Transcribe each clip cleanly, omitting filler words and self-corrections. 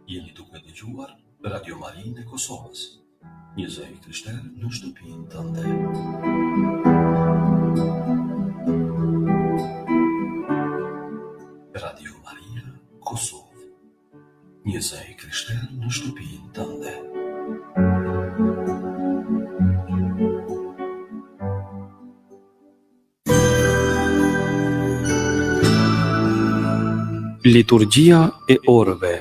Jeni duke dëgjuar Radio Marinë e Kosovës, një zë i krishterë në shtëpinë tënde. Radio Maria Kosovë, një zë i krishterë në shtëpinë tënde. Liturgjia e orëve.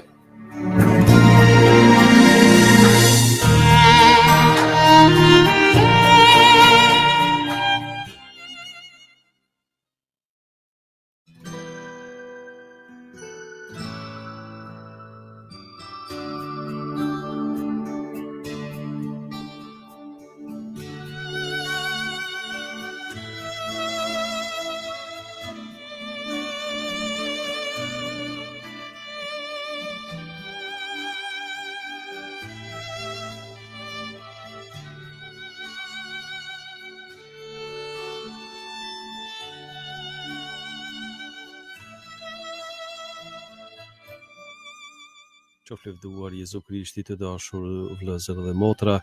Qoftë lëvduar Jezu Krishti, të dashur vëllezër dhe motra,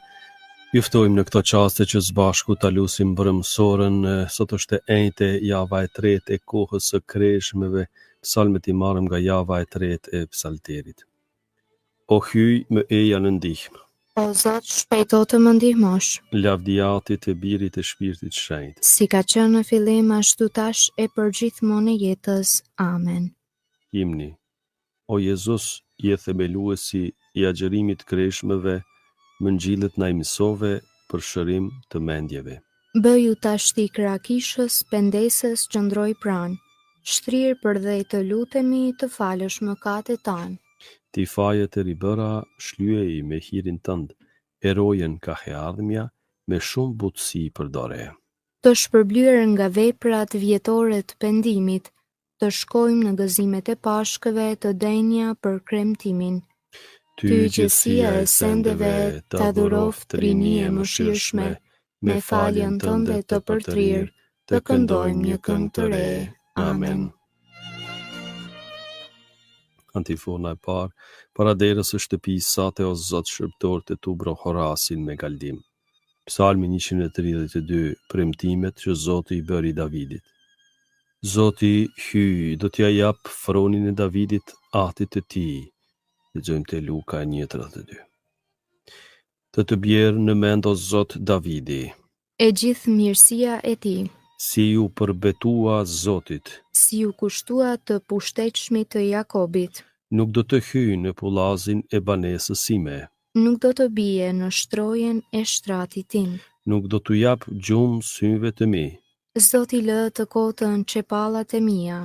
ju ftojmë në këto qaste që së bashku ta lusim brëmsorën. Sot është e enjte java e tretë e kohës së kreshmeve, psalmet i marrëm nga java e tretë e psalterit. O hyj më eja në ndihmë. O Zot, shpejto të më ndihmosh. Lavdiati të Birit të Shpirtit Shenjtë. Si ka qenë në fillim, ashtu tash e për gjithmonë e jetës. Amen. Himni. O Jezus, je themeluesi i agjerimit kreshmeve, më ngjillet na i mësove për shërim të mendjeve. Bëju tash ti krakishës, pendesës qëndroj pranë. Shtrirë për dhe të lutemi të falësh mëkatet tanë. Ti fajet e ribëra, shlyej me hirin tënd, erojen ka ardhmja, me shumë butësi përdore. Të shpërblyer nga veprat vjetore të pendimit, të shkojmë në gëzimet e pashkëve të denja për kremtimin. Ty gjësia e sendeve, të adhuroft rini e mëshirshme, me faljen tënde të përtrirë, të këndojmë një këngë të re. Amen. Antifona e parë, para derës së shtëpisë sate o Zot shërbëtor të tu bro Horasin me galdim. Psalmi 132, premtimet që Zoti i bëri Davidit. Zoti hyj, do t'ja jap fronin e Davidit atit të tij. Lexojmë te Luka 1:32. Të bjerë në mend o Zot Davidi. E gjithë mirësia e tij. Si ju përbetua Zotit. Si ju kushtua të pushtetshmit të Jakobit. Nuk do të hyjë në pullazin e banesës sime. Nuk do të bie në shtrojen e shtratit tim. Nuk do t'u jap gjumë synve të mi. Zoti lë të kotën çepallat e mia.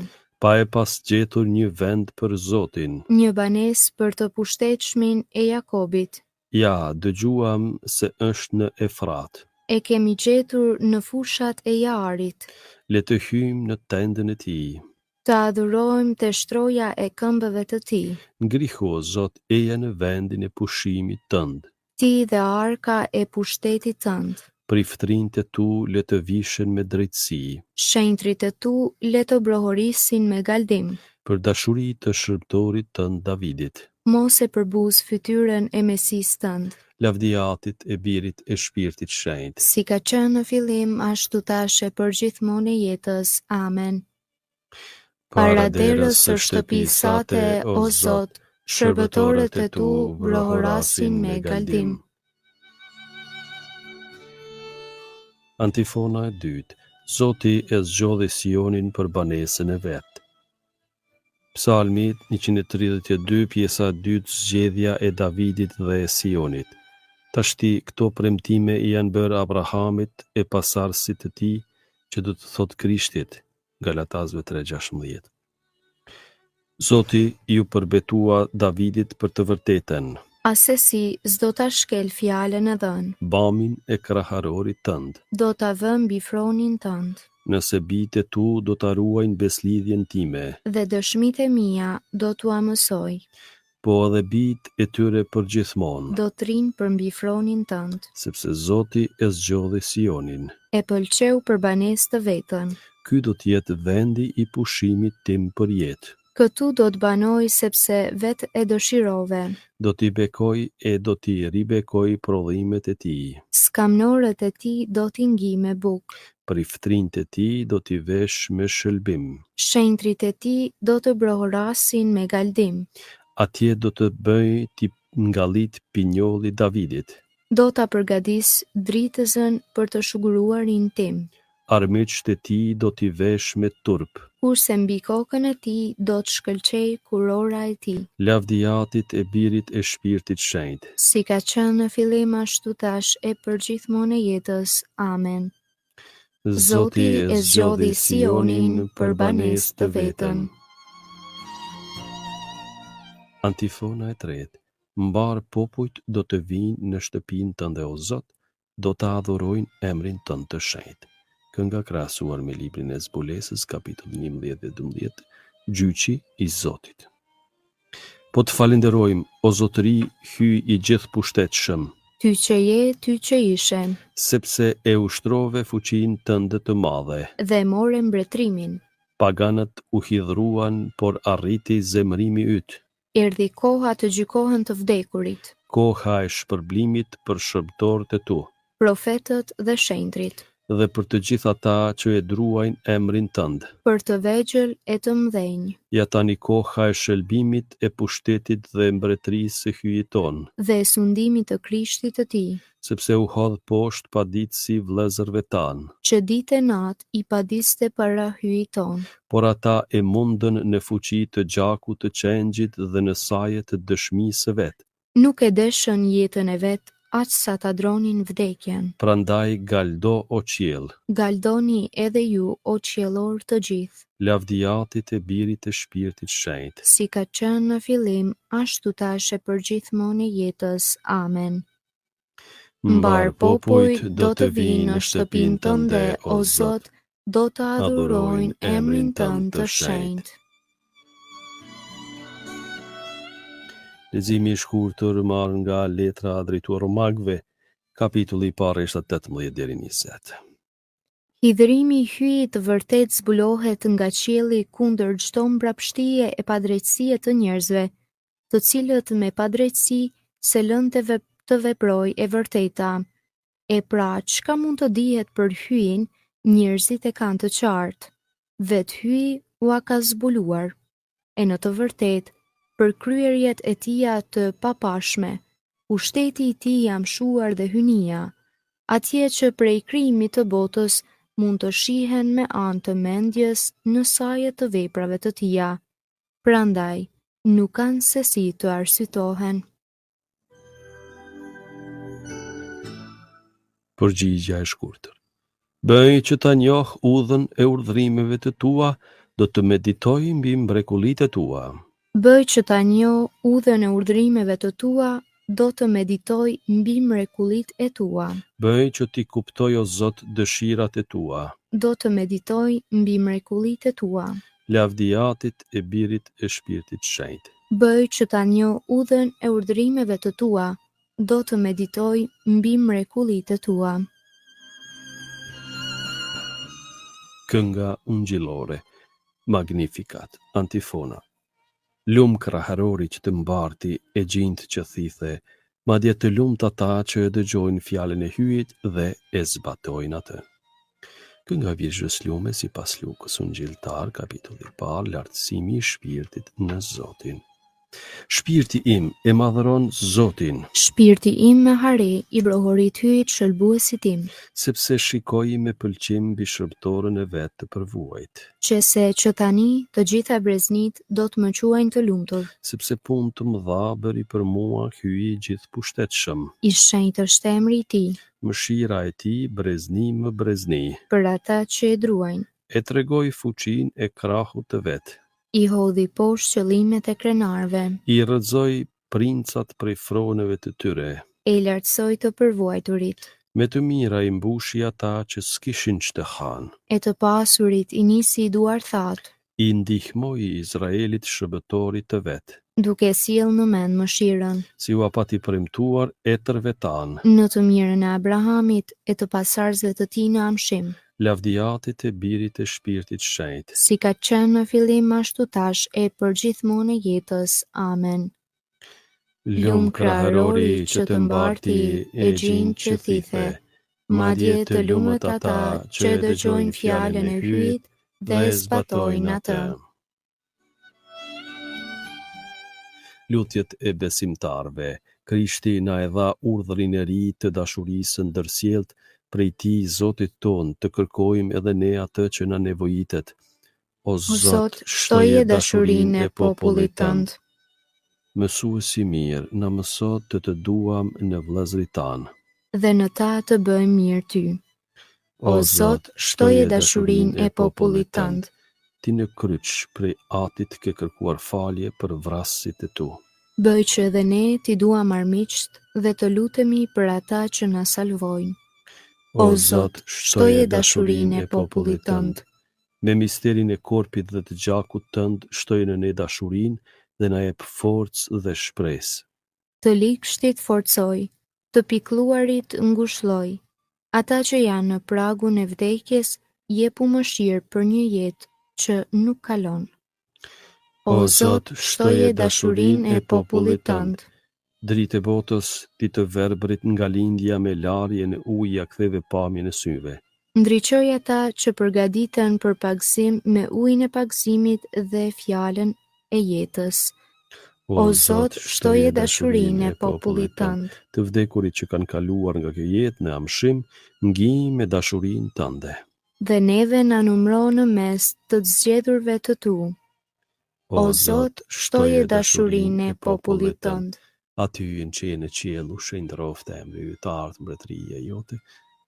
Pa e pas gjetur një vend për Zotin. Një banesë për të pushtetshmin e Jakobit. Ja, dëgjuam se është në Efrat. E kemi gjetur në fushat e Jarit. Le të hyjmë në tendën e tij. Të adhurojmë te shtroja e këmbëve të tij. Ngrihu, o Zot, eja në vendin e pushimit tënd. Ti dhe arka e pushtetit tënd. Priftrinjtë tu le të vishen me drejtësi. Shenjtrit e tu le të brohorisin me galdim. Për dashuri të shërbëtorit tënd Davidit. Mos e përbuz fytyrën e Mesis tënd. Lavdia Atit e Birit e Shpirtit Shenjtë. Si ka qenë në fillim, ashtu tash e përgjithmonë e jetës. Amen. Para derës së shtëpisë sate, o Zot, shërbëtorët e tu brohorasin me galdim. Antifona e dytë. Zoti e zgjodhi Sionin për banesën e vet. Psalmi 132, pjesa e dytë, zgjedhja e Davidit dhe e Sionit. Tashti këto premtime i janë bërë Abrahamit e pasardhësit të tij, që do të thotë Krishtit. Galatasëve 3:16. Zoti ju përbetua Davidit për të vërtetën, Asesi s'do ta shkel fjalën e dhënë. bamin e kraharorit tënd. Do ta vë mbi fronin tënd. Nëse bijtë tu do ta ruajnë beslidhjen time, Dhe dëshmitë e mia do t'ua mësoj. po edhe bijtë e tyre përgjithmonë, Do t'rin për mbi fronin tënd. sepse Zoti e zgjodhi Sionin. E pëlqeu për banesë të vetën. Ky do të jetë vendi i pushimit tim për jetë. Këtu do të banoj sepse vetë e dëshirove. Do t'i bekoj e do t'i ribekoj prodhimet e tij. Skamnorët e ti do t'i ngi me bukë. Priftrinjtë e tij do t'i vesh me shëlbim. Shenjtrit e ti do të brohorasin me galdim. Atje do të bëj t'i ngallit pinjolli Davidit. Do ta përgatis dritëzën për të shuguruarin tim. Armiqtë e tij do t'i vesh me turp. Kurse mbi kokën e ti do të shkëlqej kurora e ti. Lavdia Atit e Birit e Shpirtit Shenjtë. Si ka qenë në fillim ashtu tash e përgjithmonë e jetës. Amen. Zoti e zgjodhi Sionin për banesë të vetën. Antifona e tretë. Mbar popujt do të vinë në shtëpinë tënde, o Zot, do të adhurojnë emrin tënd të shenjtë. Kënga krahasuar me librin e Zbulesës, kapitulli 11 dhe 12, Gjyqi i Zotit. Po të falenderojmë, o Zotëri, hyj i gjithë pushtetshëm, Ty që je, ty që ishe, sepse e ushtrove fuqinë tënde të madhe. dhe more mbretrimin. Paganët u hidhruan, por arriti zemrimi yt. Erdhi koha të gjykohen të vdekurit, Koha e shpërblimit për shërbëtorët e tu, profetët dhe shenjtrit, dhe për të gjithë ata që e druajnë emrin tënd. për të vegjël e të mdhenj, Ja tani koha e shëlbimit, e pushtetit dhe mbretërisë së hyjit ton, dhe e sundimit të Krishtit të tij, sepse u hodh poshtë paditësi vëllezërve tanë, që ditë e natë i padiste para hyjit ton. por ata e mundën në fuqi të gjakut të qengjit dhe në saje të dëshmisë së vet. Nuk e deshën jetën e vet, aq sa ta dronin vdekjen. Prandaj galdo, o qiell, Galdoni edhe ju, o qiellor të gjithë, Lavdia Atit e Birit e Shpirtit Shenjtë. si ka qenë në fillim, ashtu tash e përgjithmonë e jetës. Amen. Mbar popujt do të vinë në shtëpinë tënde, o Zot, do të adhurojnë emrin tënd të shenjtë. Leximi i shkurtër marrë nga letra drejtuar Romakëve, kapitulli i parë, verset 18 deri 20. Hidhrimi i hyjit të vërtet zbulohet nga qielli kundër çdo mbrapshtije e padrejtësie të njerëzve, të cilët me padrejtësi se lënë të veproj e vërteta. E pra, çka mund të dihet për hyjin, njerëzit e kanë të qartë. Vetë hyji ua ka zbuluar. E në të vërtetë, për kryerjet e tia të papashme, pushteti i tij jamshuar dhe hynia, atje që prej krijimit të botës mund të shihen me anë të mendjes në saje të veprave të tija. Prandaj, nuk kanë se si të arsyetohen. Përgjigja e shkurtër. Bëj që ta njoh udhën e urdhrimeve të tua, do të meditoj mbi mrekullitë tua. Bëj që ta njoh udhën e urdhrimeve të tua, do të meditoj mbi mrekullitë e tua. Bëj që ti kuptoj o Zot dëshirat e tua. Do të meditoj mbi mrekullitë e tua. Lavdiatit e Birit e Shpirtit Shenjtë. Bëj që ta njoh udhën e urdhërimeve të tua. Do të meditoj mbi mrekullitë e tua. Kënga ungjillore, Magnificat, antifona. Lum krahërori që të mbarti e gjintë që thithe, madje të lumt ata që e dëgjojnë fjalën e hyjit dhe e zbatojnë atë. Kënga Vjeshtës lume sipas Lukës ungjilltar, kapitulli i parë, lartësimi i shpirtit në Zotin. Shpirti im e madhëron Zotin, Shpirti im me hari i brohorit hyjit shëlbuesit tim, sepse shikoi me pëlqim mbi shërbëtorën e vet të përvuajt, që tani të gjitha breznit do të më quajnë të lumtur. sepse punë të mëdha bëri për mua hyi i gjithë pushtetshëm. I shenjtë është emri i tij, Mëshira e tij brezni më brezni, për ata që e druajnë. e tregoi fuqinë e krahut të vet. I hodhi poshtë qëllimet e krenarëve, I rrëzoi princat prej froneve të tyre. e i lartësoi të përvuajturit, Me të mira i mbushi ata që s'kishin ç'të hanë. e të pasurit i nisi i duar thatë, I ndihmoi Izraelit shërbëtorit të vet, duke sjellë në mend mëshirën, si u apati premtuar etërve tanë, në të mirën e Abrahamit e të pasardhësve të tij në amshim, lavdiatit e Birit e Shpirtit Shenjtë. si ka qenë në fillim ashtu tash e përgjithmonë e jetës. Amen. Lum krahërori që të mbarti e gjintë që thithe, madje të lumët ata që e dëgjojnë fjalën e hyjit dhe e zbatojnë atë. Lutjet e besimtarve. Krishti na e dha urdhrin e ri të dashurisë ndërsjellët prej tij Zotit ton, të kërkojmë edhe ne atë që na nevojitet. O Zot, shtoje dashurinë e popullit tënd. Mësuesi mirë, na mëso të duam në vëllezërit tanë. Dhe në ta të bëjmë mirë ty. O Zot, shtoje dashurinë e popullit tënd. Ti në kryq prej atit ke kërkuar falje për vrasësit e tu. Bëj që edhe ne t'i duam armiqt dhe të lutemi për ata që na salvojnë. O Zot, shtoje dashurinë e popullit tënd. Me misterin e korpit dhe të gjakut tënd, shtoje në ne dashurinë dhe na jep forcë dhe shpresë. Të likshtit forcoj, të pikluarit ngushlloj. Ata që janë në pragun e vdekjes, jepu mëshirë për një jetë që nuk kalon. O Zot, shtoje dashurinë e popullit tënd. Dritë e botës, ti të verbrit nga lindja me larjen e ujit ja ktheve pamjen e syve. Ndriçoj ata që përgatiten për pagësim me ujin e pagësimit dhe fjalën e jetës. O Zot, shtoje dashurinë e popullit tënd. Të vdekurit që kanë kaluar nga kjo jetë në amshim, ngjij me dashurinë tënde. Dhe neve na numëro në mes të zgjedhurve të tu. O Zot, shtoje dashurinë e popullit tënd. Aty që je në qiell, u shenjtroft emri yt, të ardhë mbretëria jote,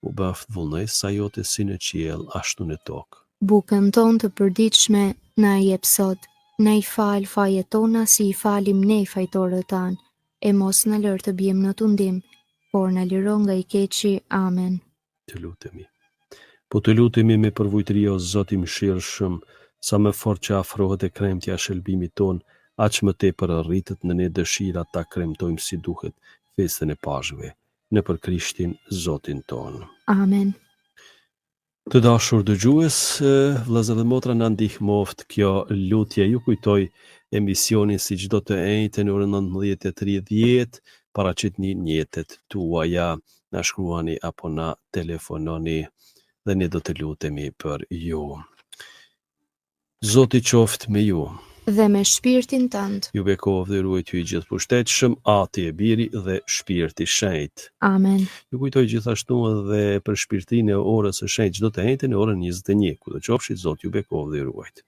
u bëft vullnesa jote si në qiell, ashtu në tokë. Bukën tonë të përditshme na jep sot, na i fal fajet tona si i falim ne fajtorët tanë, e mos na lër të bijmë në tundim, por na liro nga i keqi. Amen. Të lutemi. Po të lutemi me përvojtëri o Zot i mëshirshëm, sa më fort që afrohet e kremtja e shëlbimit ton, aq më tepër rritet në ne dëshira ta kremtojmë si duhet festën e Pashkëve, nëpër Krishtin Zotin ton. Amen. Të dashur dëgjues, vëllezër dhe motra, na ndihmoft kjo lutje. Ju kujtoj emisionin si çdo të enjte në orën 19:30, paraqitni njetet tuaja, na shkruani apo na telefononi dhe ne do të lutemi për ju. Zoti qoftë me ju. Dhe me shpirtin tënd. Ju bekov dhe ruajt ju i gjithë pushtetshëm, Ati e Biri dhe Shpirti i Shenjtë. Amen. Ju kujtoj gjithashtu edhe për shpirtrinë e orës së shenjtë çdo të enjte në orën 21. Kudo qofshi, Zoti ju bekov dhe ju ruajt.